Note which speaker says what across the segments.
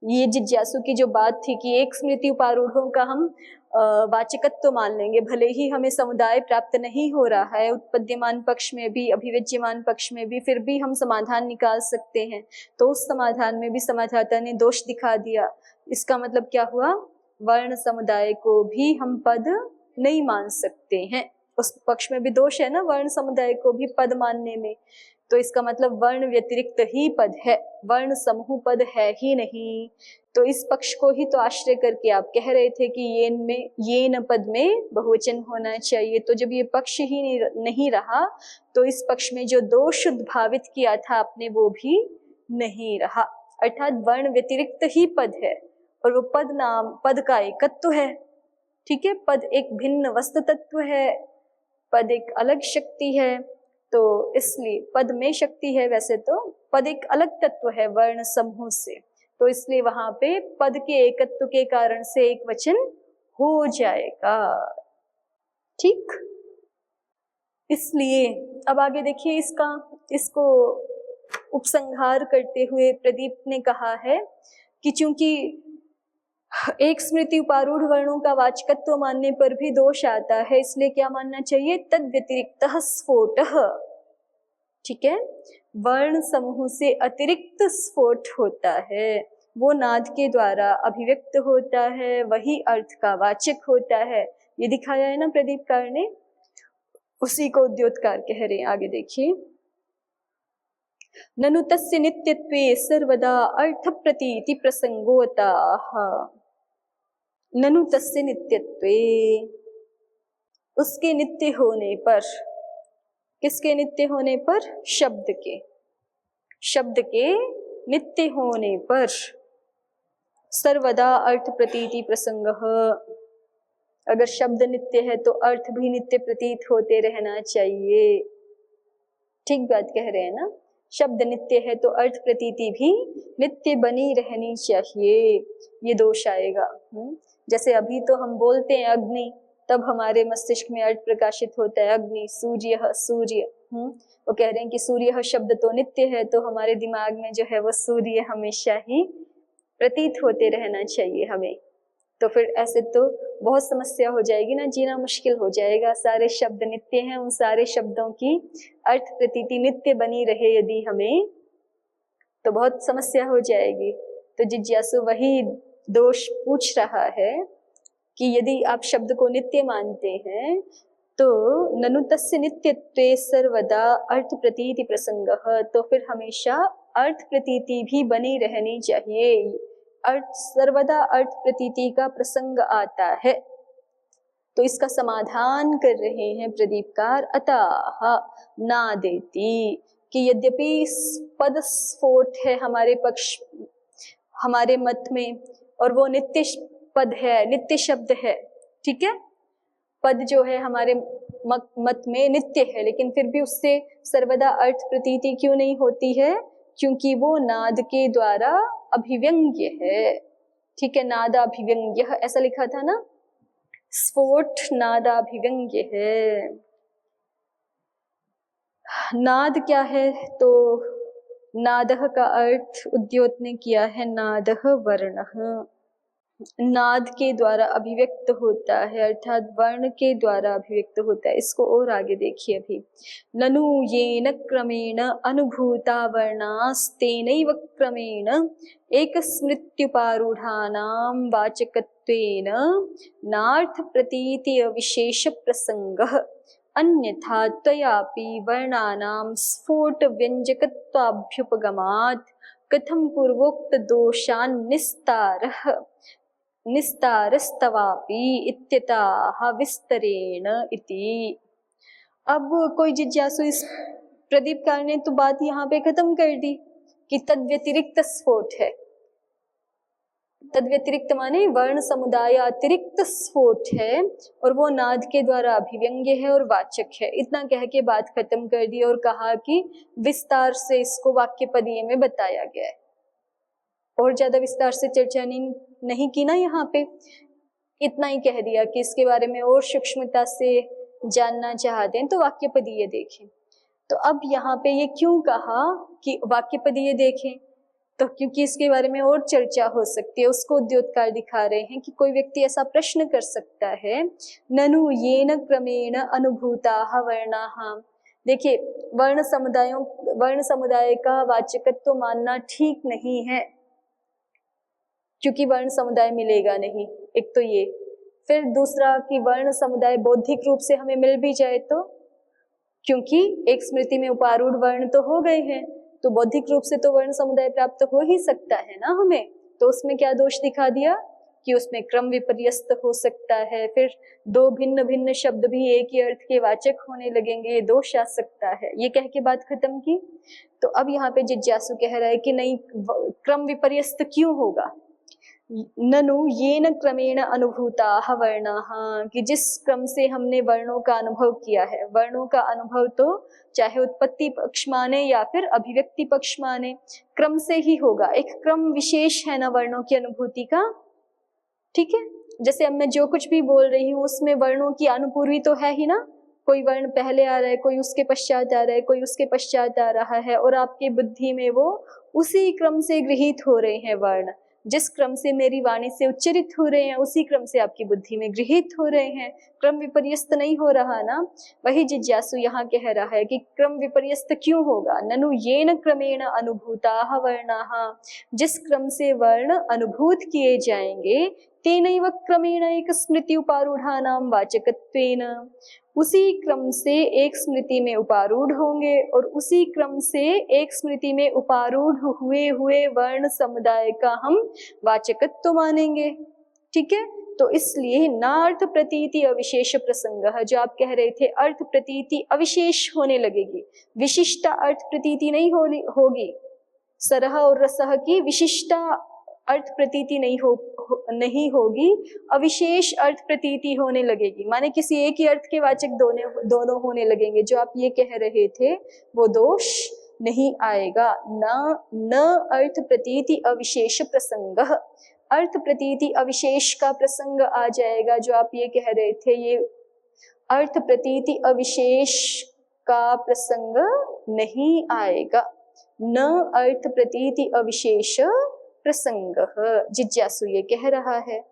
Speaker 1: ये जिज्ञासु की जो बात थी कि एक स्मृति उपारूढ़ों का हम वाचकत्व तो मान लेंगे, भले ही हमें समुदाय प्राप्त नहीं हो रहा है उत्पद्यमान पक्ष में भी अभिव्यज्यमान पक्ष में भी, फिर भी हम समाधान निकाल सकते हैं। तो उस समाधान में भी समाधाता ने दोष दिखा दिया। इसका मतलब क्या हुआ, वर्ण समुदाय को भी हम पद नहीं मान सकते हैं। उस पक्ष में भी दोष है ना, वर्ण समुदाय को भी पद मानने में। तो इसका मतलब वर्ण व्यतिरिक्त ही पद है, वर्ण समूह पद है ही नहीं। तो इस पक्ष को ही तो आश्रय करके आप कह रहे थे कि ये न पद में बहुवचन होना चाहिए। तो जब ये पक्ष ही नहीं रहा तो इस पक्ष में जो दोष उद्भावित किया था आपने वो भी नहीं रहा। अर्थात वर्ण व्यतिरिक्त ही पद है और वो पद का एकत्व है। ठीक है, पद एक भिन्न वस्तु तत्व है, पद एक अलग शक्ति है। तो इसलिए पद में शक्ति है, वैसे तो पद एक अलग तत्व है वर्ण समूह से, तो इसलिए वहां पे पद के एकत्व के कारण से एक वचन हो जाएगा। ठीक, इसलिए अब आगे देखिए इसको उपसंहार करते हुए प्रदीप ने कहा है कि चूंकि एक स्मृति उपारूढ़ वर्णों का वाचकत्व मानने पर भी दोष आता है, इसलिए क्या मानना चाहिए, तद व्यतिरिक्त स्फोटः। ठीक है, वर्ण समूह से अतिरिक्त स्फोट होता है, वो नाद के द्वारा अभिव्यक्त होता है, वही अर्थ का वाचक होता है। ये दिखाया है ना प्रदीपकार ने, उसी को उद्योतकार कह रहे हैं। आगे देखिए, ननु तस्य नित्यत्वे सर्वदा अर्थ प्रतीति प्रसंगोताः। ननु तस्य नित्यत्वे, उसके नित्य होने पर, किसके नित्य होने पर, शब्द के नित्य होने पर, सर्वदा अर्थ प्रतीति प्रसंगः, अगर शब्द नित्य है तो अर्थ भी नित्य प्रतीत होते रहना चाहिए। ठीक बात कह रहे हैं ना, शब्द नित्य है तो अर्थ प्रतीति भी नित्य बनी रहनी चाहिए, ये दोष आएगा। जैसे अभी तो हम बोलते हैं अग्नि, तब हमारे मस्तिष्क में अर्थ प्रकाशित होता है अग्नि, सूर्य। वो कह रहे हैं कि सूर्य शब्द तो नित्य है, तो हमारे दिमाग में जो है वो सूर्य हमेशा ही प्रतीत होते रहना चाहिए हमें। तो फिर ऐसे तो बहुत समस्या हो जाएगी ना, जीना मुश्किल हो जाएगा। सारे शब्द नित्य हैं, उन सारे शब्दों की अर्थ प्रतीति नित्य बनी रहे यदि हमें, तो बहुत समस्या हो जाएगी। तो जिज्ञासु वही दोष पूछ रहा है कि यदि आप शब्द को नित्य मानते हैं तो ननु तस्य नित्यत्वे सर्वदा अर्थ प्रतीति प्रसंगः, तो फिर हमेशा अर्थ प्रतीति भी बनी रहनी चाहिए। अर्थ सर्वदा अर्थ प्रतीति का प्रसंग आता है। तो इसका समाधान कर रहे हैं प्रदीपकार, अतः नादेति, कि यद्यपि पद स्फोट है हमारे मत में, और वो नित्य पद है, नित्य शब्द है। ठीक है, पद जो है हमारे मत में नित्य है, लेकिन फिर भी उससे सर्वदा अर्थ प्रतीति क्यों नहीं होती है, क्योंकि वो नाद के द्वारा अभिव्यंग्य है। ठीक है, नादाभिव्यंग्य ऐसा लिखा था ना, स्फोट नादाभिव्यंग्य है। नाद क्या है, तो नादः का अर्थ उद्योत ने किया है नादः वर्णः, नाद के द्वारा अभिव्यक्त होता है, अर्थात वर्ण के द्वारा अभिव्यक्त होता है। इसको और आगे देखिए अभी, ननु येन क्रमेण अनुभूता वर्णास्तेनैव क्रमेण एक स्मृत्युपारूढ़ानां वाचकत्वेन नार्थ प्रतीति विशेष प्रसंगः, अन्यथा त्वयापि वर्णानां स्फोट व्यंजकत्वाभ्युपगमात् कथं पूर्वोक्त दोषान् निस्तारस्तवापि इत्यतः विस्तरेण इति। अब कोई जिज्ञासु, इस प्रदीपकार ने तो बात यहाँ पे खत्म कर दी कि तद व्यतिरिक्त स्फोट है। तद व्यतिरिक्त माने वर्ण समुदाय अतिरिक्त स्फोट है, और वो नाद के द्वारा अभिव्यंग्य है और वाचक है। इतना कह के बात खत्म कर दी और कहा कि विस्तार से इसको वाक्य पदीय में बताया गया है, और ज्यादा विस्तार से चर्चा नहीं की ना यहाँ पे। इतना ही कह दिया कि इसके बारे में और सूक्ष्मता से जानना चाहते हैं तो वाक्य पदीय देखें। तो अब यहाँ पे ये क्यों कहा कि वाक्य पदीय देखें, तो क्योंकि इसके बारे में और चर्चा हो सकती है, उसको उद्योतकार दिखा रहे हैं कि कोई व्यक्ति ऐसा प्रश्न कर सकता है, ननु येन क्रमेण अनुभूताः वर्णाः। देखिए, वर्ण समुदाय का वाचकत्व मानना ठीक नहीं है, क्योंकि वर्ण समुदाय मिलेगा नहीं, एक तो ये। फिर दूसरा कि वर्ण समुदाय बौद्धिक रूप से हमें मिल भी जाए तो, क्योंकि एक स्मृति में उपारूढ़ वर्ण तो हो गए हैं, तो बौद्धिक रूप से तो वर्ण समुदाय प्राप्त हो ही सकता है ना हमें। तो उसमें क्या दोष दिखा दिया कि उसमें क्रम विपर्यस्त हो सकता है, फिर दो भिन्न भिन्न शब्द भी एक ही अर्थ के वाचक होने लगेंगे, ये दोष आ सकता है। ये कह के बात खत्म की। तो अब यहाँ पे जिज्ञासु कह रहा है कि नहीं, क्रम विपर्यस्त क्यों होगा। ननु येन क्रमेण अनुभूताः वर्णाः, कि जिस क्रम से हमने वर्णों का अनुभव किया है, वर्णों का अनुभव तो चाहे उत्पत्ति पक्ष माने या फिर अभिव्यक्ति पक्ष माने, क्रम से ही होगा। एक क्रम विशेष है ना वर्णों की अनुभूति का, ठीक है। जैसे अब मैं जो कुछ भी बोल रही हूँ उसमें वर्णों की अनुपूर्वी तो है ही ना, कोई वर्ण पहले आ रहा है, कोई उसके पश्चात आ रहा है, कोई उसके पश्चात आ रहा है, और आपकी बुद्धि में वो उसी क्रम से गृहीत हो रहे हैं वर्ण। जिस क्रम से मेरी वाणी से उच्चरित हो रहे हैं उसी क्रम से आपकी बुद्धि में गृहीत हो रहे हैं, क्रम विपर्यस्त नहीं हो रहा ना। वही जिज्ञासु यहाँ कह रहा है कि क्रम विपर्यस्त क्यों होगा। ननु येन क्रमेण अनुभूताः वर्णाः, जिस क्रम से वर्ण अनुभूत किए जाएंगे, तेनैव क्रमेण एक स्मृति उपारूढ़ानां वाचकत्वेन, उसी क्रम से एक स्मृति में उपारूढ़ होंगे, और उसी क्रम से एक स्मृति में उपारूढ़ हुए हुए वर्ण समुदाय का हम वाचकत्व मानेंगे, ठीक है। तो इसलिए नार्थ प्रतीति अविशेष प्रसंग, जो आप कह रहे थे अर्थ प्रतीति अविशेष होने लगेगी, विशिष्टा अर्थ प्रतीति नहीं होगी। सरह और रसह की विशिष्टा अर्थ प्रतीति नहीं होगी, अविशेष अर्थ प्रतीति होने लगेगी, माने किसी एक ही अर्थ के वाचक दोनों होने लगेंगे। जो आप ये कह रहे थे वो दोष नहीं आएगा। न अर्थ प्रतीति अविशेष प्रसंग, अर्थ प्रतीति अविशेष का प्रसंग आ जाएगा। जो आप ये कह रहे थे, ये अर्थ प्रतीति अविशेष का प्रसंग नहीं आएगा। न अर्थ प्रतीति अविशेष प्रसंग, जिज्ञासु ये कह रहा है।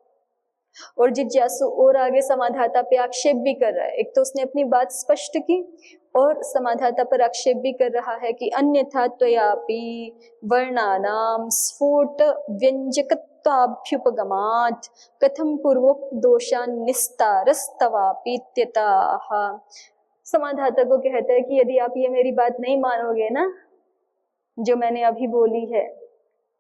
Speaker 1: और जिज्ञासु और आगे समाधाता पे आक्षेप भी कर रहा है। एक तो उसने अपनी बात स्पष्ट की और समाधाता पर आक्षेप भी कर रहा है कि अन्यथा त्वयापि वर्णानां स्फोट व्यंजकत्वाभ्युपगमात् कथम पूर्वोक्त दोषान् निस्तारस्तवापि इत्यतः। समाधाता को कहता है कि यदि आप ये मेरी बात नहीं मानोगे ना, जो मैंने अभी बोली है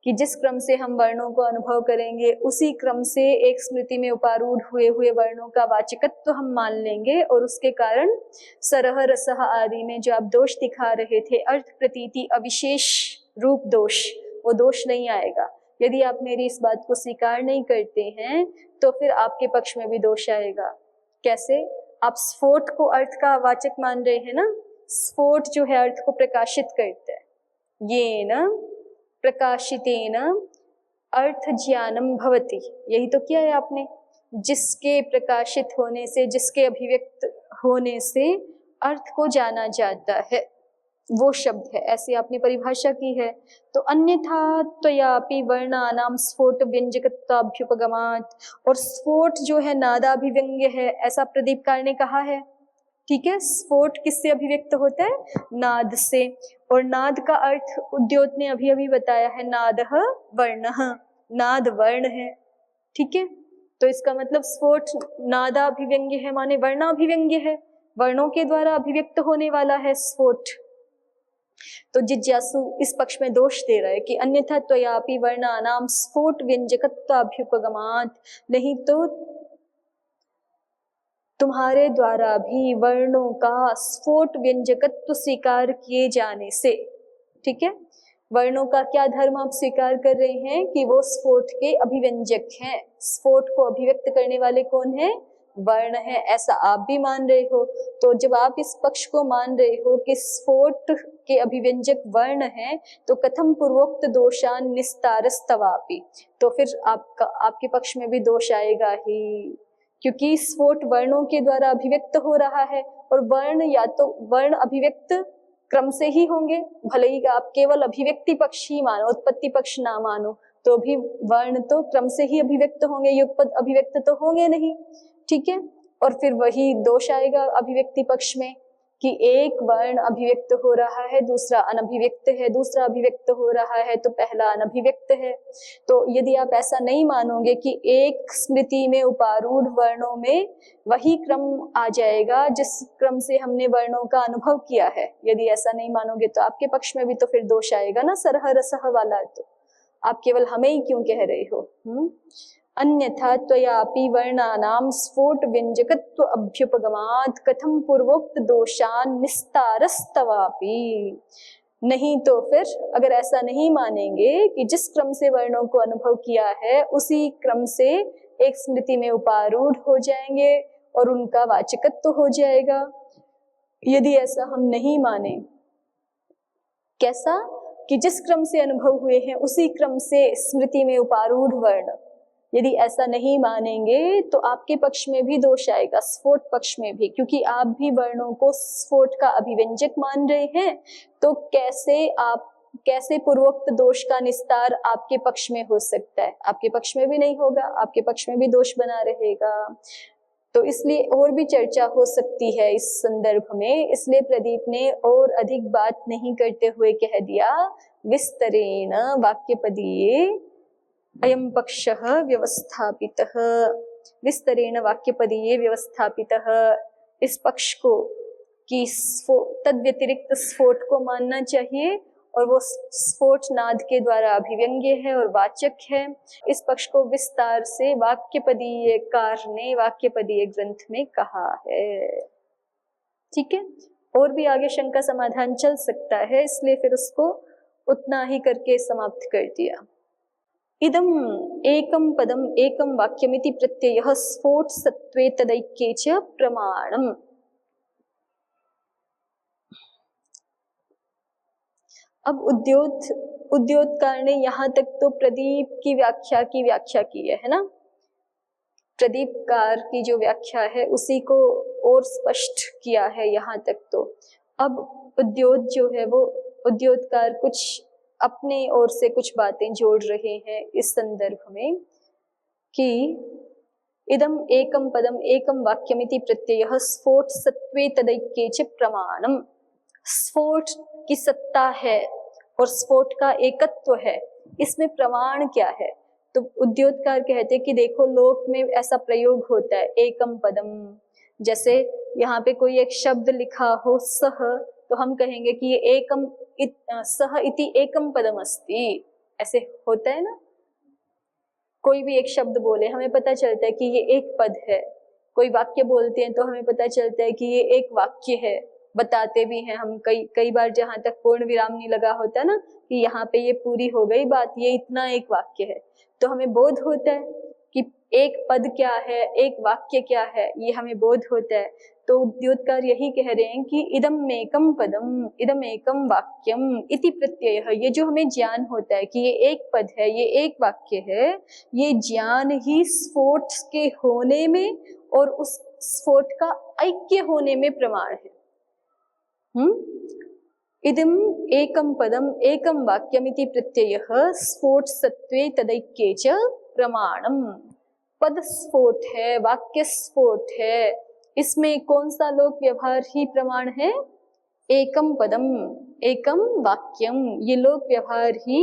Speaker 1: कि जिस क्रम से हम वर्णों को अनुभव करेंगे उसी क्रम से एक स्मृति में उपारूढ़ हुए वर्णों का वाचकत्व तो हम मान लेंगे, और उसके कारण सरह रसह आदि में जो आप दोष दिखा रहे थे, अर्थ प्रतीति अविशेष रूप दोष, वो दोष नहीं आएगा। यदि आप मेरी इस बात को स्वीकार नहीं करते हैं तो फिर आपके पक्ष में भी दोष आएगा। कैसे? आप स्फोट को अर्थ का वाचक मान रहे हैं ना, स्फोट जो है अर्थ को प्रकाशित करता है। ये न प्रकाशितेन अर्थ ज्ञानम भवति, यही तो किया है आपने। जिसके प्रकाशित होने से, जिसके अभिव्यक्त होने से अर्थ को जाना जाता है, वो शब्द है, ऐसी आपने परिभाषा की है। तो अन्यथा त्वयापि वर्णानां स्फोट व्यंजकत्वाभ्युपगमात्, और स्फोट जो है नादाभिव्यंग्य है, ऐसा प्रदीपकार ने कहा है, ठीक है। स्फोट किससे अभिव्यक्त होता है? नाद से, और नाद का अर्थ उद्योत ने अभी अभी बताया है, नादः वर्णः, नाद वर्ण है, ठीक है। तो इसका मतलब स्फोट नादाभिव्यंग्य है, माने वर्णाभिव्यंग्य है, वर्णों के द्वारा अभिव्यक्त होने वाला है स्फोट। तो जिज्ञासु इस पक्ष में दोष दे रहा है कि अन्यथा त्वयापि वर्णानां स्फोट व्यंजकत्वाभ्युपगमात्, नहीं तो तुम्हारे द्वारा भी वर्णों का स्फोट व्यंजकत्व स्वीकार किए जाने से, ठीक है। वर्णों का क्या धर्म आप स्वीकार कर रहे हैं कि वो स्फोट के अभिव्यंजक हैं, स्फोट को अभिव्यक्त करने वाले कौन है? वर्ण है, ऐसा आप भी मान रहे हो। तो जब आप इस पक्ष को मान रहे हो कि स्फोट के अभिव्यंजक वर्ण है, तो कथम पूर्वोक्त दोषान निस्तारस्तवापि, तो फिर आपके पक्ष में भी दोष आएगा ही, क्योंकि स्फोट वर्णों के द्वारा अभिव्यक्त हो रहा है, और वर्ण या तो वर्ण अभिव्यक्त क्रम से ही होंगे, भले ही आप केवल अभिव्यक्ति पक्ष ही मानो, उत्पत्ति पक्ष ना मानो, तो भी वर्ण तो क्रम से ही अभिव्यक्त होंगे, युगपद अभिव्यक्त तो होंगे नहीं, ठीक है। और फिर वही दोष आएगा अभिव्यक्ति पक्ष में कि एक वर्ण अभिव्यक्त हो रहा है, दूसरा अनभिव्यक्त है, दूसरा अभिव्यक्त हो रहा है तो पहला अनभिव्यक्त है। तो यदि आप ऐसा नहीं मानोगे कि एक स्मृति में उपारूढ़ वर्णों में वही क्रम आ जाएगा जिस क्रम से हमने वर्णों का अनुभव किया है, यदि ऐसा नहीं मानोगे तो आपके पक्ष में भी तो फिर दोष आएगा ना, सरह रसह वाला। तो आप केवल हमें ही क्यों कह रहे हो? अन्यथा त्वयापि वर्णानां स्फोट व्यंजकत्व अभ्युपगमात् कथम पूर्वोक्त दोषान् निस्तारस्तवापि। नहीं तो फिर अगर ऐसा नहीं मानेंगे कि जिस क्रम से वर्णों को अनुभव किया है उसी क्रम से एक स्मृति में उपारूढ़ हो जाएंगे और उनका वाचकत्व हो जाएगा, यदि ऐसा हम नहीं माने, कैसा कि जिस क्रम से अनुभव हुए हैं उसी क्रम से स्मृति में उपारूढ़ वर्ण, यदि ऐसा नहीं मानेंगे तो आपके पक्ष में भी दोष आएगा, स्फोट पक्ष में भी, क्योंकि आप भी वर्णों को स्फोट का अभिव्यंजक मान रहे हैं। तो कैसे पूर्वोक्त दोष का निस्तार आपके पक्ष में हो सकता है? आपके पक्ष में भी नहीं होगा, आपके पक्ष में भी दोष बना रहेगा। तो इसलिए और भी चर्चा हो सकती है इस संदर्भ में, इसलिए प्रदीप ने और अधिक बात नहीं करते हुए कह दिया विस्तरेण वाक्यपदीये अयं पक्षः व्यवस्थापितः। विस्तरेण वाक्यपदीये व्यवस्थापितः, इस पक्ष को कि तद व्यतिरिक्त स्फोट को मानना चाहिए और वो स्फोट नाद के द्वारा अभिव्यंग्य है और वाचक है। इस पक्ष को विस्तार से वाक्यपदीय कार ने वाक्यपदीय ग्रंथ में कहा है, ठीक है। और भी आगे शंका समाधान चल सकता है, इसलिए फिर उसको उतना ही करके समाप्त कर दिया। इदम एकम पदम एकम वाक्यमिति प्रत्ययः स्फोट सत्वे तदैक्ये च प्रमाणम। अब उद्योतकार ने यहाँ तक तो प्रदीप की व्याख्या की है ना, प्रदीपकार की जो व्याख्या है उसी को और स्पष्ट किया है यहाँ तक। तो अब उद्योत जो है वो उद्योतकार कुछ अपने ओर से कुछ बातें जोड़ रहे हैं इस संदर्भ में कि इदम एकम पदम एकम वाक्यमिति प्रत्ययः स्फोट सत्वे तदैक्ये च प्रमाणम। स्फोट की सत्ता है और स्फोट का एकत्व है, इसमें प्रमाण क्या है? तो उद्योतकार कहते कि देखो लोक में ऐसा प्रयोग होता है एकम पदम, जैसे यहाँ पे कोई एक शब्द लिखा हो सह, तो हम कहेंगे कि ये एकम सह इति एकम पदम अस्ति, ऐसे होता है ना। कोई भी एक शब्द बोले हमें पता चलता है कि ये एक पद है, कोई वाक्य बोलते हैं तो हमें पता चलता है कि ये एक वाक्य है, बताते भी हैं हम कई बार, जहां तक पूर्ण विराम नहीं लगा होता ना कि यहाँ पे ये पूरी हो गई बात, ये इतना एक वाक्य है, तो हमें बोध होता है कि एक पद क्या है, एक वाक्य क्या है, ये हमें बोध होता है। तो उद्योतकार यही कह रहे हैं कि इदम एकम पदम इदम एकम वाक्यम इति प्रत्ययः, ये जो हमें ज्ञान होता है कि ये एक पद है, ये एक वाक्य है, ये ज्ञान ही स्फोट के होने में और उस स्फोट का ऐक्य होने में प्रमाण है। इदम एकम पदम एकम वाक्यमिति प्रत्ययः स्फोट सत्वे तदैक्ये च प्रमाणम। पद स्फोट है, वाक्य स्फोट है, इसमें कौन सा लोक व्यवहार ही प्रमाण है? एकम पदम एकम वाक्यम, ये लोक व्यवहार ही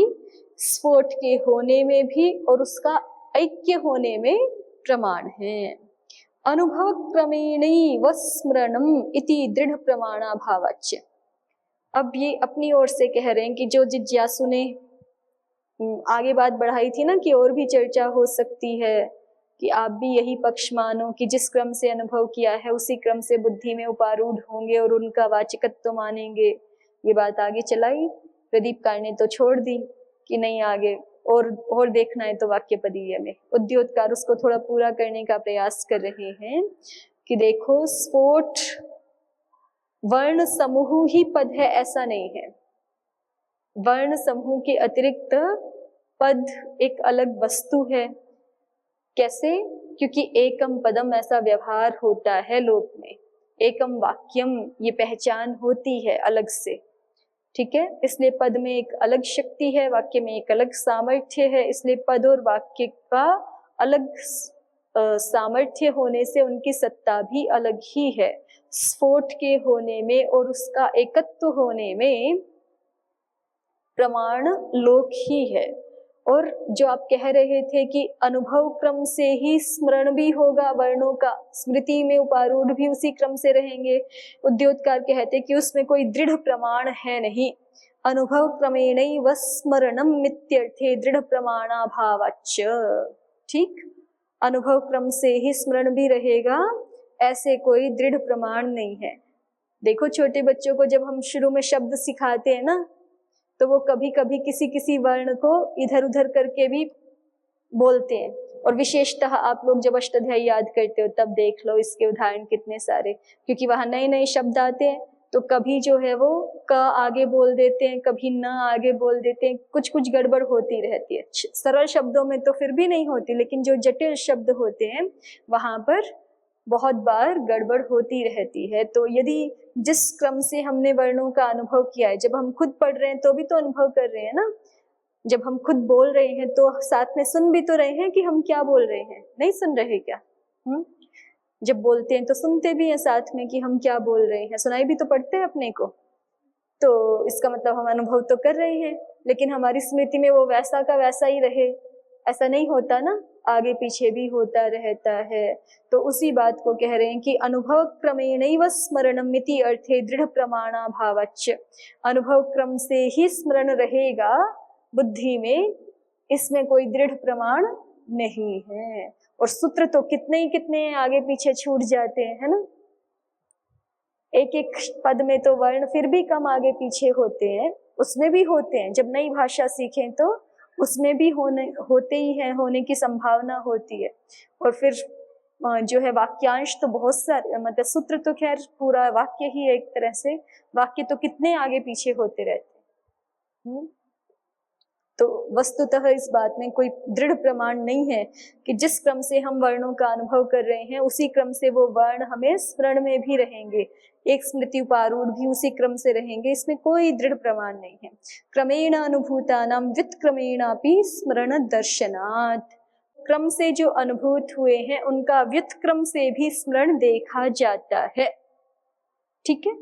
Speaker 1: स्फोट के होने में भी और उसका ऐक्य होने में प्रमाण है। अनुभव क्रमेणैव स्मरणम इति दृढ़ प्रमाणाभावाच्य। अब ये अपनी ओर से कह रहे हैं कि जो जिज्ञासु ने आगे बात बढ़ाई थी ना कि और भी चर्चा हो सकती है कि आप भी यही पक्ष मानो कि जिस क्रम से अनुभव किया है उसी क्रम से बुद्धि में उपारूढ़ होंगे और उनका वाचकत्व मानेंगे। ये बात आगे चलाई, प्रदीपकार ने तो छोड़ दी कि नहीं आगे और देखना है तो वाक्यपदीय में। उद्योतकार उसको थोड़ा पूरा करने का प्रयास कर रहे हैं कि देखो स्फोट वर्ण समूह ही पद है ऐसा नहीं है, वर्ण समूह के अतिरिक्त पद एक अलग वस्तु है। कैसे? क्योंकि एकम पदम ऐसा व्यवहार होता है लोक में, एकम वाक्यम ये पहचान होती है अलग से, ठीक है। इसलिए पद में एक अलग शक्ति है, वाक्य में एक अलग सामर्थ्य है, इसलिए पद और वाक्य का अलग सामर्थ्य होने से उनकी सत्ता भी अलग ही है। स्फोट के होने में और उसका एकत्व होने में प्रमाण लोक ही है। और जो आप कह रहे थे कि अनुभव क्रम से ही स्मरण भी होगा वर्णों का, स्मृति में उपारूढ़ भी उसी क्रम से रहेंगे, उद्योतकार कहते कि उसमें कोई दृढ़ प्रमाण है नहीं। अनुभव क्रमेणैव स्मरणम मित्यर्थे दृढ़ प्रमाणाभावाच्च। ठीक, अनुभव क्रम से ही स्मरण भी रहेगा, ऐसे कोई दृढ़ प्रमाण नहीं है। देखो छोटे बच्चों को जब हम शुरू में शब्द सिखाते हैं ना, तो वो कभी कभी किसी किसी वर्ण को इधर उधर करके भी बोलते हैं। और विशेषतः आप लोग जब अष्टाध्यायी याद करते हो तब देख लो इसके उदाहरण कितने सारे, क्योंकि वहां नए नए शब्द आते हैं तो कभी जो है वो क आगे बोल देते हैं, कभी न आगे बोल देते हैं, कुछ कुछ गड़बड़ होती रहती है। सरल शब्दों में तो फिर भी नहीं होती, लेकिन जो जटिल शब्द होते हैं वहां पर बहुत बार गड़बड़ होती रहती है। तो यदि जिस क्रम से हमने वर्णों का अनुभव किया है, जब हम खुद पढ़ रहे हैं तो भी तो अनुभव कर रहे हैं ना, जब हम खुद बोल रहे हैं तो साथ में सुन भी तो रहे हैं कि हम क्या बोल रहे हैं, नहीं सुन रहे क्या? जब बोलते हैं तो सुनते भी हैं साथ में कि हम क्या बोल रहे हैं, सुनाई भी तो पड़ते हैं अपने को। तो इसका मतलब हम अनुभव तो कर रहे हैं, लेकिन हमारी स्मृति में वो वैसा का वैसा ही रहे, ऐसा नहीं होता ना, आगे पीछे भी होता रहता है। तो उसी बात को कह रहे हैं कि अनुभव क्रमेणैव स्मरणमिति अर्थे दृढ़ प्रमाणाभावाच्च। अनुभव क्रम से ही स्मरण रहेगा बुद्धि में, इसमें कोई दृढ़ प्रमाण नहीं है। और सूत्र तो कितने ही कितने आगे पीछे छूट जाते हैं, है ना। एक एक पद में तो वर्ण फिर भी कम आगे पीछे होते हैं, उसमें भी होते हैं। जब नई भाषा सीखें तो उसमें भी होते ही हैं, होने की संभावना होती है। और फिर जो है वाक्यांश तो बहुत सारे, मतलब सूत्र तो खैर पूरा वाक्य ही एक तरह से, वाक्य तो कितने आगे पीछे होते रहते हैं। तो वस्तुतः इस बात में कोई दृढ़ प्रमाण नहीं है कि जिस क्रम से हम वर्णों का अनुभव कर रहे हैं उसी क्रम से वो वर्ण हमें स्मरण में भी रहेंगे, एक स्मृति उपारूढ़ भी उसी क्रम से रहेंगे, इसमें कोई दृढ़ प्रमाण नहीं है। क्रमेण अनुभूतानां व्युत्क्रमेणापि स्मरण दर्शनात्। क्रम से जो अनुभूत हुए हैं उनका व्युत्क्रम से भी स्मरण देखा जाता है। ठीक है,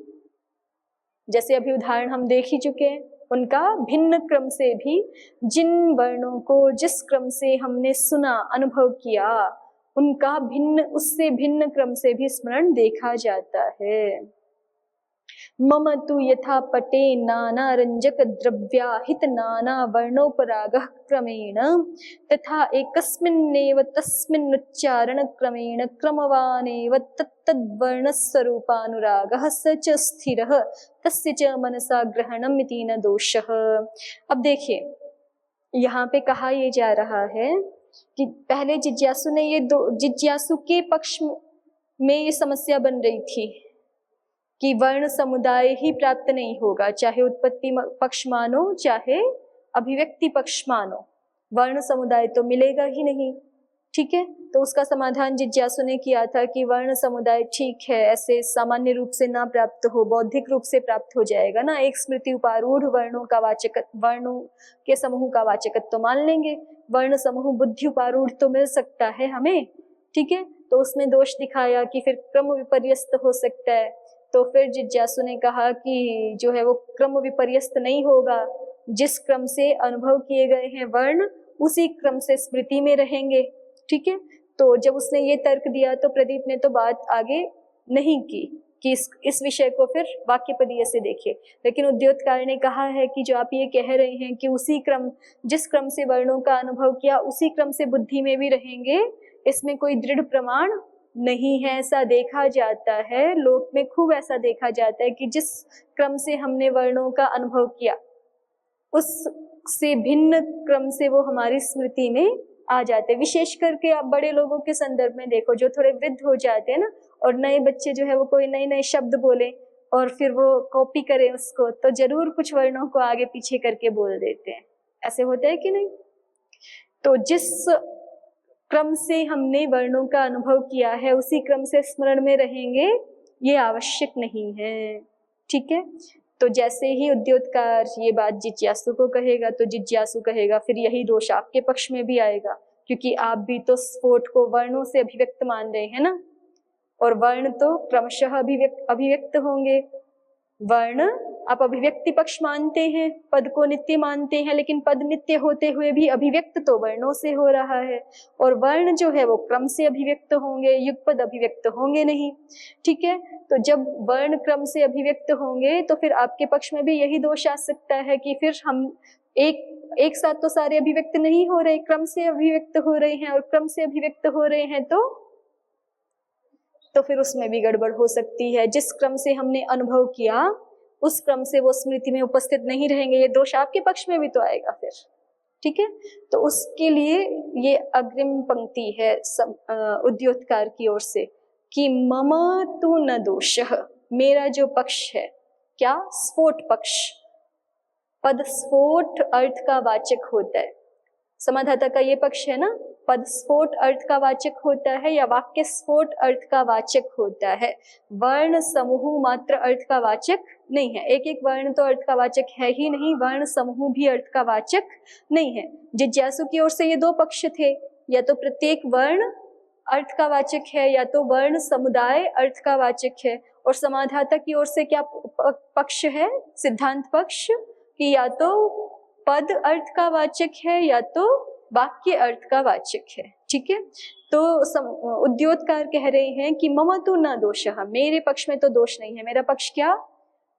Speaker 1: जैसे अभी उदाहरण हम देख ही चुके हैं, उनका भिन्न क्रम से भी, जिन वर्णों को जिस क्रम से हमने सुना अनुभव किया, उनका भिन्न, उससे भिन्न क्रम से भी स्मरण देखा जाता है। मम तु यथा पटे नाना रंजक द्रव्याहित नाना वर्णोपरागः क्रमेण तथा एकस्मिन्नेव तस्मिन्नुच्चारण क्रमेण क्रमवानेव तत्तद्वर्णस्वरूपानुरागः स च स्थिरः तस्य च मनसा ग्रहणम् इति न दोषः। अब देखिए यहाँ पे कहा ये जा रहा है कि पहले जिज्ञासु ने ये जिज्ञासु के पक्ष में ये समस्या बन रही थी कि वर्ण समुदाय ही प्राप्त नहीं होगा, चाहे उत्पत्ति पक्ष मानो चाहे अभिव्यक्ति पक्ष मानो, वर्ण समुदाय तो मिलेगा ही नहीं। ठीक है, तो उसका समाधान जिज्ञासु ने किया था कि वर्ण समुदाय ठीक है, ऐसे सामान्य रूप से ना प्राप्त हो, बौद्धिक रूप से प्राप्त हो जाएगा ना। एक स्मृति उपारूढ़ वर्णों का वाचक, वर्णों के समूह का वाचकत्व तो मान लेंगे, वर्ण समूह बुद्धि उपारूढ़ तो मिल सकता है हमें। ठीक है, तो उसमें दोष दिखाया कि फिर क्रम विपर्यस्त हो सकता है। तो फिर जिज्ञासु ने कहा कि जो है वो क्रम विपर्यस्त नहीं होगा, जिस क्रम से अनुभव किए गए हैं वर्ण उसी क्रम से स्मृति में रहेंगे। ठीक है, तो जब उसने ये तर्क दिया तो प्रदीप ने तो बात आगे नहीं की कि इस विषय को फिर वाक्यपदीय से देखिए, लेकिन उद्योतकार ने कहा है कि जो आप ये कह रहे हैं कि उसी क्रम, जिस क्रम से वर्णों का अनुभव किया उसी क्रम से बुद्धि में भी रहेंगे, इसमें कोई दृढ़ प्रमाण नहीं है। ऐसा देखा जाता है, लोक में खूब ऐसा देखा जाता है कि जिस क्रम से हमने वर्णों का अनुभव किया उससे भिन्न क्रम से वो हमारी स्मृति में आ जाते हैं। विशेष करके आप बड़े लोगों के संदर्भ में देखो, जो थोड़े वृद्ध हो जाते हैं ना, और नए बच्चे जो है वो कोई नए नए शब्द बोले और फिर वो कॉपी करें उसको, तो जरूर कुछ वर्णों को आगे पीछे करके बोल देते हैं। ऐसे होता है कि नहीं? तो जिस क्रम से हमने वर्णों का अनुभव किया है उसी क्रम से स्मरण में रहेंगे, ये आवश्यक नहीं है। ठीक है, तो जैसे ही उद्योतकार ये बात जिज्ञासु को कहेगा तो जिज्ञासु कहेगा फिर यही दोष आपके पक्ष में भी आएगा, क्योंकि आप भी तो स्फोट को वर्णों से अभिव्यक्त मान रहे हैं ना, और वर्ण तो क्रमशः अभिव्यक्त होंगे। वर्ण आप अभिव्यक्ति पक्ष मानते हैं, पद को नित्य मानते हैं, लेकिन पद नित्य होते हुए भी अभिव्यक्त तो वर्णों से हो रहा है, और वर्ण जो है वो क्रम से अभिव्यक्त होंगे, युगपद अभिव्यक्त होंगे नहीं। ठीक है, तो जब वर्ण क्रम से अभिव्यक्त होंगे तो फिर आपके पक्ष में भी यही दोष आ सकता है कि फिर हम एक साथ तो सारे अभिव्यक्त नहीं हो रहे, क्रम से अभिव्यक्त हो रहे हैं, और क्रम से अभिव्यक्त हो रहे हैं तो फिर उसमें भी गड़बड़ हो सकती है। जिस क्रम से हमने अनुभव किया उस क्रम से वो स्मृति में उपस्थित नहीं रहेंगे, ये दोष आपके पक्ष में भी तो आएगा फिर। ठीक है, तो उसके लिए ये अग्रिम पंक्ति है उद्योतकार की ओर से कि मम तु न दोषः, मेरा जो पक्ष है, क्या, स्फोट पक्ष। पद स्फोट अर्थ का वाचक होता है, समाधाता का ये पक्ष है ना, पद स्फोट अर्थ का वाचक होता है या वाक्य स्फोट अर्थ का वाचक होता है, वर्ण समूह मात्र अर्थ का वाचक नहीं है। एक एक वर्ण तो अर्थ का वाचक है ही नहीं, वर्ण समूह भी अर्थ का वाचक नहीं है। जिज्ञासु की ओर से ये दो पक्ष थे, या तो प्रत्येक वर्ण अर्थ का वाचक है या तो वर्ण समुदाय अर्थ का वाचक है, और समाधाता की ओर से क्या पक्ष है, सिद्धांत पक्ष, कि या तो पद अर्थ का वाचक है या तो वाक्य अर्थ का वाचक है। ठीक है, तो उद्योतकार कह रहे हैं कि मम तु न दोषः, मेरे पक्ष में तो दोष नहीं है। मेरा पक्ष क्या,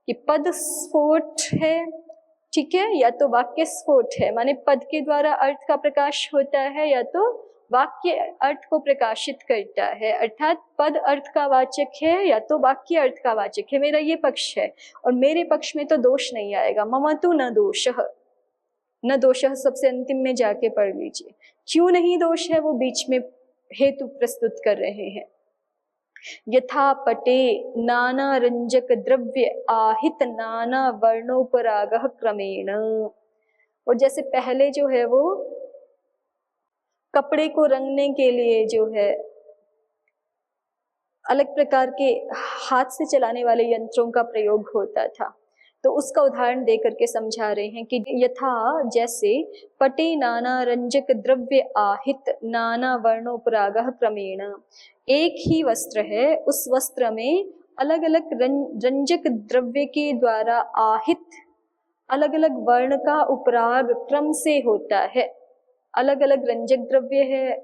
Speaker 1: कि पद स्फोट है, ठीक है, या तो वाक्य स्फोट है, माने पद के द्वारा अर्थ का प्रकाश होता है या तो वाक्य अर्थ को प्रकाशित करता है, अर्थात पद अर्थ का वाचक है या तो वाक्य अर्थ का वाचक है। मेरा ये पक्ष है, और मेरे पक्ष में तो दोष नहीं आएगा। मम तु न दोषः, न दोषः सबसे अंतिम में जाके पढ़ लीजिए, क्यों नहीं दोष है वो बीच में हेतु प्रस्तुत कर रहे हैं। यथा पटे नाना रंजक द्रव्य आहित नाना वर्णोपरागः क्रमेण, और जैसे पहले जो है वो कपड़े को रंगने के लिए जो है अलग प्रकार के हाथ से चलाने वाले यंत्रों का प्रयोग होता था, तो उसका उदाहरण दे करके समझा रहे हैं कि यथा जैसे पटे नाना रंजक द्रव्य आहित नाना वर्णोपरागः क्रमेण, एक ही वस्त्र है, उस वस्त्र में अलग अलग रंजक द्रव्य के द्वारा आहित अलग अलग वर्ण का उपराग क्रम से होता है। अलग अलग रंजक द्रव्य है,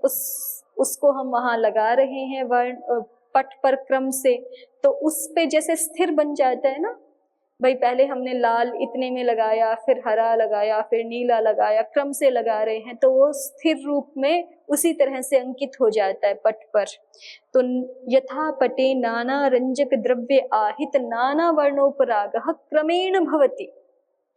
Speaker 1: उसको हम वहां लगा रहे हैं वर्ण पट पर क्रम से, तो उस पे जैसे स्थिर बन जाता है ना भाई, पहले हमने लाल इतने में लगाया, फिर हरा लगाया, फिर नीला लगाया, क्रम से लगा रहे हैं, तो वो स्थिर रूप में उसी तरह से अंकित हो जाता है पट पर। तो यथा पटे नाना रंजक द्रव्य आहित नाना वर्णोपरागः क्रमेण भवति,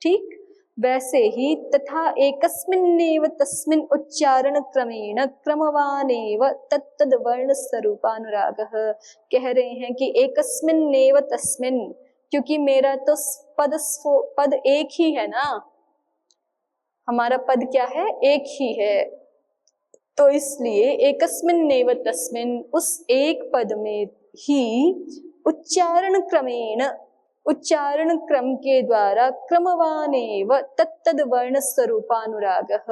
Speaker 1: ठीक वैसे ही तथा एकस्मिन्नेव तस्मिन् उच्चारण क्रमेण क्रमवानेव तत्तद वर्ण स्वरूपानुरागः। कह रहे हैं कि एकस्मिन्नेव तस्मिन्, क्योंकि मेरा तो पद एक ही है ना, हमारा पद क्या है, एक ही है, तो इसलिए एकस्मिन्नेव तस्मिन्, उस एक पद में ही उच्चारण क्रमेण, उच्चारण क्रम के द्वारा क्रमवानेव तत्तद वर्ण स्वरूपानुरागः,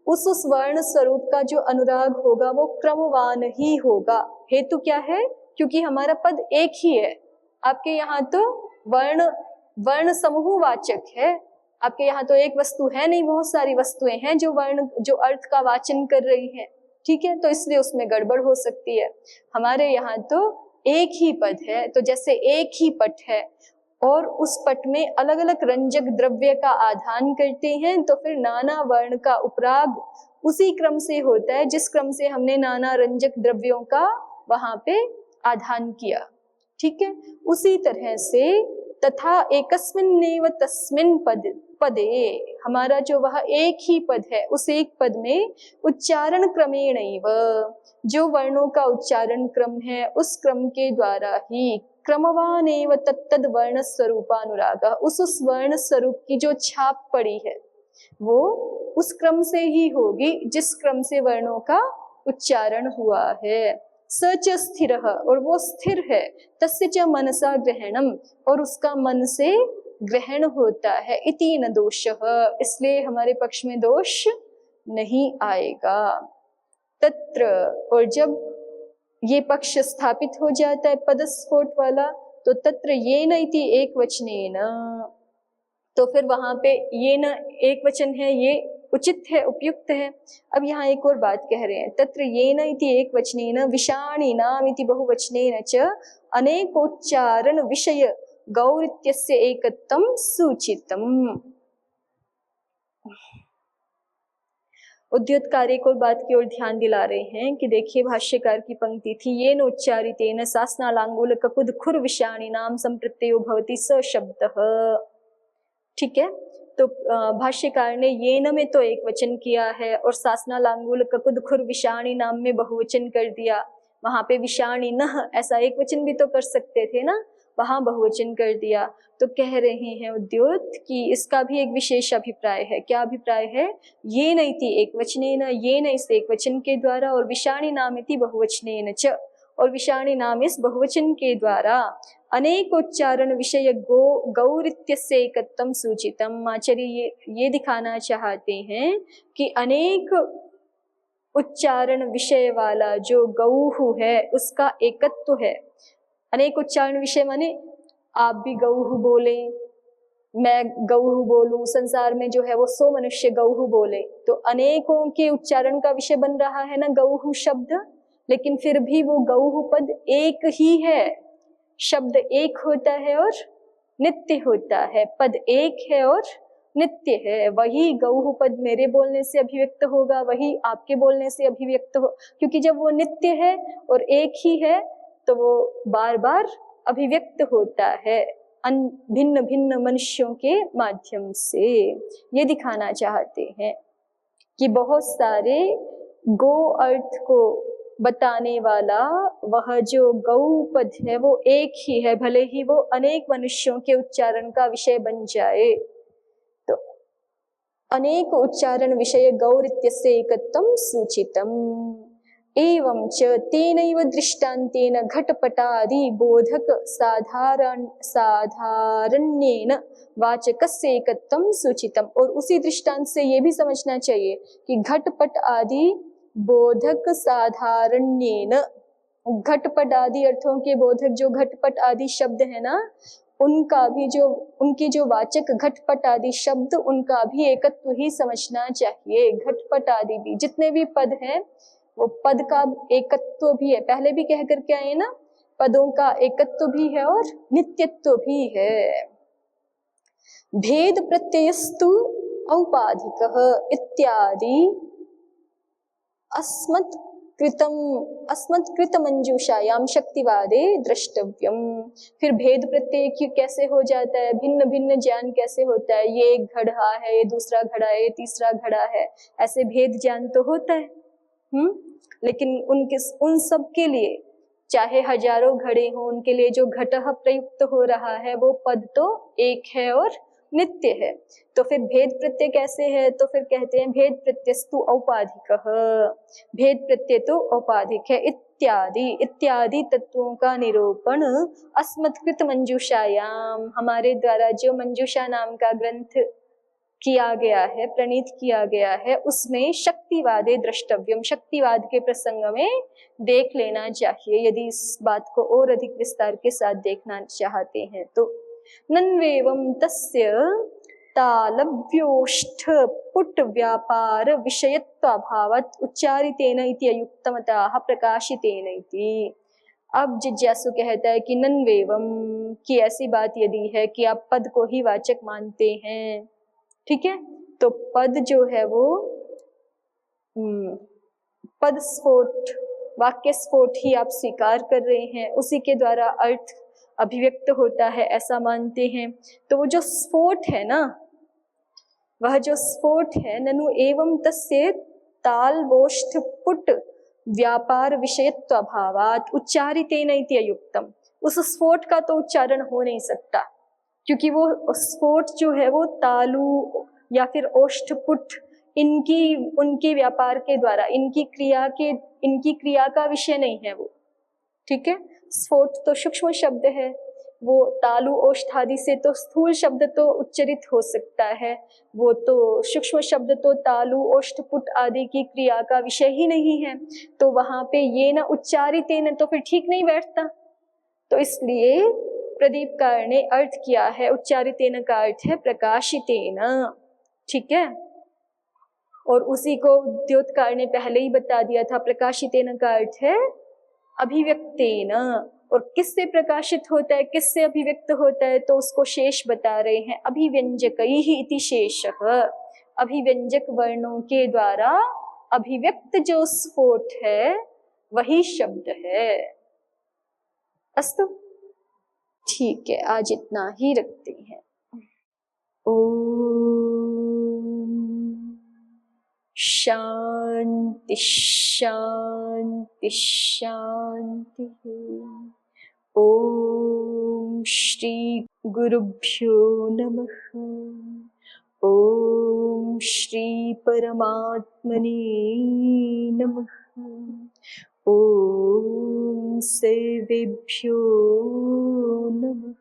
Speaker 1: उस वर्ण स्वरूप का जो अनुराग होगा वो क्रमवान ही होगा। हेतु क्या है, क्योंकि हमारा पद एक ही है। आपके यहाँ तो वर्ण समूह वाचक है, आपके यहाँ तो एक वस्तु है नहीं, बहुत सारी वस्तुएं हैं जो अर्थ का वाचन कर रही हैं। ठीक है, तो इसलिए उसमें गड़बड़ हो सकती है। हमारे यहाँ तो एक ही पद है, तो जैसे एक ही पट है और उस पट में अलग अलग रंजक द्रव्य का आधान करते हैं, तो फिर नाना वर्ण का उपराग उसी क्रम से होता है जिस क्रम से हमने नाना रंजक द्रव्यों का वहां पे आधान किया। ठीक है, उसी तरह से तथा एकस्मिन्नेव तस्मिन् पदे, हमारा जो वह एक ही पद है, उस एक पद में उच्चारण क्रमेणैव, जो वर्णों का उच्चारण क्रम है उस क्रम के द्वारा ही क्रमवानेव तत्तद वर्ण स्वरूपानुरागः, उस वर्ण स्वरूप की जो छाप पड़ी है वो उस क्रम से ही होगी जिस क्रम से वर्णों का उच्चारण हुआ है। सच स्थिरः, और वो स्थिर है, तस्य च मनसा ग्रहणम, और उसका मन से ग्रहण होता है, इति न दोषः, इसलिए हमारे पक्ष में दोष नहीं आएगा। तत्र, और जब ये पक्ष स्थापित हो जाता है पदस्फोट वाला, तो तत्र येन इति एक वचनेन, तो फिर वहां पे ये न एक वचन है, ये उचित है, उपयुक्त है। अब यहाँ एक और बात कह रहे हैं, तत्र येन इति एक वचनेन विषाणीनाम इति बहुवचनेन च अनेकोच्चारण विषय गौरित्यस्य एकत्वं सूचितम्। उद्योतकार एक और बात की ओर ध्यान दिला रहे हैं कि देखिए भाष्यकार की पंक्ति थी, ये नोच्चारितेन सासनालांगूल ककुद खुर विषाणी नाम संप्रत्ययो भवति स शब्दः। ठीक है, तो भाष्यकार ने ये न में तो एक वचन किया है और सासनालांगूल ककुद खुर विषाणी नाम में बहुवचन कर दिया। वहां पे विषाणी न ऐसा एक वचन भी तो कर सकते थे ना, वहां बहुवचन कर दिया। तो कह रहे हैं उद्योत कि इसका भी एक विशेष अभिप्राय है। क्या अभिप्राय है? ये नहीं थी एक वचनेन, ये न इस एक वचन के द्वारा, और विषाणी नामिति बहुवचनेन च, और विषाणी नाम इस बहुवचन के द्वारा अनेक उच्चारण विषय गौरित्यस्य एकत्वं सूचितम्। आचार्य ये दिखाना चाहते हैं कि अनेक उच्चारण विषय वाला जो गौहु है उसका एकत्व है। अनेक उच्चारण विषय माने आप भी गौहु बोले, मैं गौहु बोलूं, संसार में जो है वो 100 मनुष्य गौहु बोले, तो अनेकों के उच्चारण का विषय बन रहा है ना गौहु शब्द, लेकिन फिर भी वो गौहु पद एक ही है। शब्द एक होता है और नित्य होता है, पद एक है और नित्य है। वही गौहु पद मेरे बोलने से अभिव्यक्त होगा, वही आपके बोलने से अभिव्यक्त हो, क्योंकि जब वो नित्य है और एक ही है तो वो बार बार अभिव्यक्त होता है भिन्न भिन्न मनुष्यों के माध्यम से। ये दिखाना चाहते हैं कि बहुत सारे गो अर्थ को बताने वाला वह जो गौ पद है वो एक ही है, भले ही वो अनेक मनुष्यों के उच्चारण का विषय बन जाए। तो अनेक उच्चारण विषय गौरित्यस्य एकत्वं सूचितम्। एवं च तेनैव दृष्टान्तेन घटपटादि बोधक साधारण्येन वाचकस्य एकत्वं सूचितम्। और उसी दृष्टांत से ये भी समझना चाहिए कि घटपट आदि बोधक साधारण्येन, घटपट आदि अर्थों के बोधक जो घटपट आदि शब्द है ना, उनका भी जो उनकी जो वाचक घटपट आदि शब्द, उनका भी एकत्व ही समझना चाहिए। घटपट आदि भी जितने भी पद हैं वो पद का एकत्व भी है, पहले भी कह करके आए ना, पदों का एकत्व भी है और नित्यत्व भी है। भेद प्रत्ययस्तु औपाधिकः इत्यादि अस्मत्कृत मंजूषायाम शक्तिवादे द्रष्टव्यम। फिर भेद प्रत्यय कैसे हो जाता है, भिन्न भिन्न ज्ञान कैसे होता है, ये एक घड़ा है, ये दूसरा घड़ा है, ये तीसरा घड़ा है, ऐसे भेद ज्ञान तो होता है। लेकिन उन सब के लिए, चाहे हजारों घड़े हों, उनके लिए जो घटः प्रयुक्त हो रहा है वो पद तो एक है और नित्य है। तो फिर भेद प्रत्यय कैसे है? तो फिर कहते हैं भेद प्रत्यस्तु औपाधिकः, भेद प्रत्यय तो औपाधिक है। इत्यादि तत्वों का निरूपण अस्मत्कृत मंजूषायाम, हमारे द्वारा जो मंजूषा नाम का ग्रंथ किया गया है, प्रणीत किया गया है, उसमें शक्तिवादे द्रष्टव्यम, शक्तिवाद के प्रसंग में देख लेना चाहिए, यदि इस बात को और अधिक विस्तार के साथ देखना चाहते हैं तो। नन्वेवं तस्य तालव्योष्ठ पुट व्यापार विषयत्वाभावात् उच्चारितेन इति अयुक्तमताः प्रकाशितेन इति। अब जिज्ञासु कहता है कि नन्वेवं, कि ऐसी बात यदि है कि आप पद को ही वाचक मानते हैं, ठीक है, तो पद जो है वो पद स्फोट, वाक्य स्फोट ही आप स्वीकार कर रहे हैं, उसी के द्वारा अर्थ अभिव्यक्त होता है ऐसा मानते हैं। तो वो जो स्फोट है ना, वह जो स्फोट है, ननु एवं तस्य तालवोष्ठ पुट व्यापार विषयत्व अभावात् उच्चारितेन इति अयुक्तम, उस स्फोट का तो उच्चारण हो नहीं सकता, क्योंकि वो स्फोट जो है वो तालु या फिर ओष्ठपुट, उनके व्यापार के द्वारा, इनकी क्रिया का विषय नहीं है वो, ठीक है। स्फोट तो सूक्ष्म शब्द है, वो तालु औष्ठादि से तो स्थूल शब्द तो उच्चरित हो सकता है, वो तो सूक्ष्म शब्द तो तालु औष्ठ पुट आदि की क्रिया का विषय ही नहीं है, तो वहां पे ये न उच्चारितेन तो फिर ठीक नहीं बैठता। तो इसलिए प्रदीपकार ने अर्थ किया है, उच्चारितेन का अर्थ है प्रकाशितेन, ठीक है। और उसी को द्योतकार ने पहले ही बता दिया था, प्रकाशितेन का अर्थ है अभिव्यक्तेन। और किससे प्रकाशित होता है, किससे अभिव्यक्त होता है, तो उसको शेष बता रहे हैं, अभिव्यंजकैः इति शेषः, अभिव्यंजक वर्णों के द्वारा अभिव्यक्त जो स्फोट है वही शब्द है। अस्तु, ठीक है, आज इतना ही रखते हैं। ओम शांति शांति शांति। ओम श्री गुरुभ्यो नमः। ओम श्री परमात्मने नमः। ओम सर्वेभ्यो नमः।